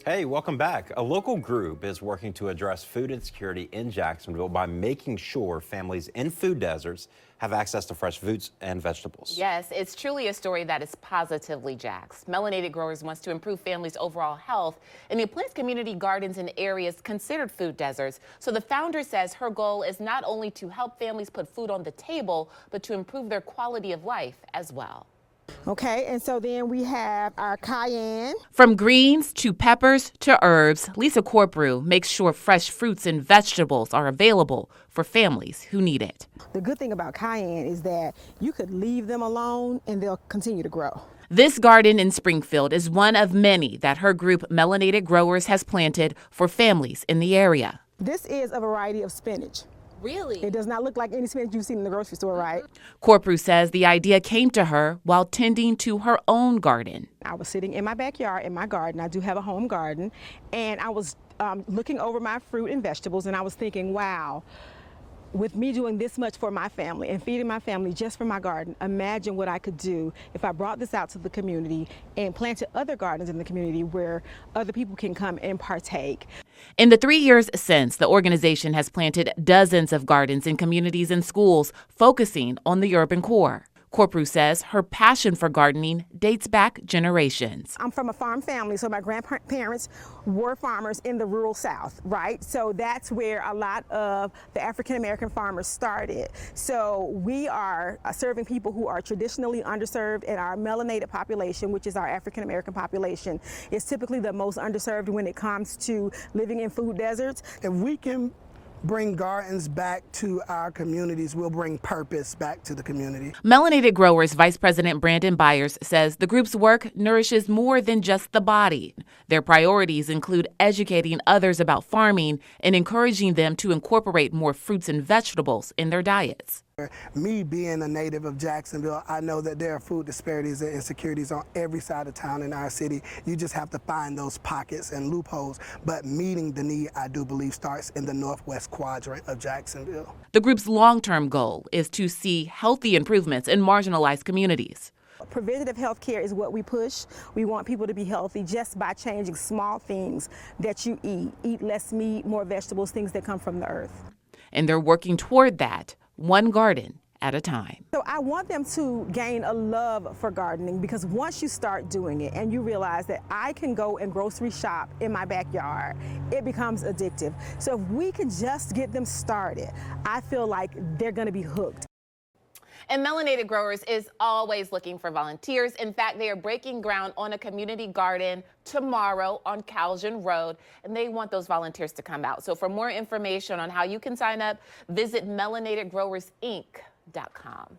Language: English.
Hey, welcome back. A local group is working to address food insecurity in Jacksonville by making sure families in food deserts have access to fresh fruits and vegetables. Yes, it's truly a story that is positively Jax. Melanated Growers wants to improve families' overall health, and it plants community gardens in areas considered food deserts. So the founder says her goal is not only to help families put food on the table, but to improve their quality of life as well. Okay, and so then we have our cayenne. From greens to peppers to herbs, Lisa Corprew makes sure fresh fruits and vegetables are available for families who need it. The good thing about cayenne is that you could leave them alone and they'll continue to grow. This garden in Springfield is one of many that her group Melanated Growers has planted for families in the area. This is a variety of spinach. Really? It does not look like any spinach you've seen in the grocery store, right? Corprew says the idea came to her while tending to her own garden. I was sitting in my backyard in my garden. I do have a home garden, and I was looking over my fruit and vegetables, and I was thinking, wow, with me doing this much for my family and feeding my family just from my garden, imagine what I could do if I brought this out to the community and planted other gardens in the community where other people can come and partake. In the 3 years since, the organization has planted dozens of gardens in communities and schools, focusing on the urban core. Corprew says her passion for gardening dates back generations. I'm from a farm family, so my grandparents were farmers in the rural South, right? So that's where a lot of the African-American farmers started. So we are serving people who are traditionally underserved, and our melanated population, which is our African-American population, is typically the most underserved when it comes to living in food deserts. If we can bring gardens back to our communities, we'll bring purpose back to the community. Melanated Growers Vice President Brandon Byers says the group's work nourishes more than just the body. Their priorities include educating others about farming and encouraging them to incorporate more fruits and vegetables in their diets. Me being a native of Jacksonville, I know that there are food disparities and insecurities on every side of town in our city. You just have to find those pockets and loopholes. But meeting the need, I do believe, starts in the northwest quadrant of Jacksonville. The group's long-term goal is to see healthy improvements in marginalized communities. Preventative health care is what we push. We want people to be healthy just by changing small things that you eat. Eat less meat, more vegetables, things that come from the earth. And they're working toward that, one garden at a time. So I want them to gain a love for gardening, because once you start doing it and you realize that I can go and grocery shop in my backyard, it becomes addictive. So if we can just get them started, I feel like they're going to be hooked. And Melanated Growers is always looking for volunteers. In fact, they are breaking ground on a community garden tomorrow on Calhoun Road, and they want those volunteers to come out. So for more information on how you can sign up, visit melanatedgrowersinc.com.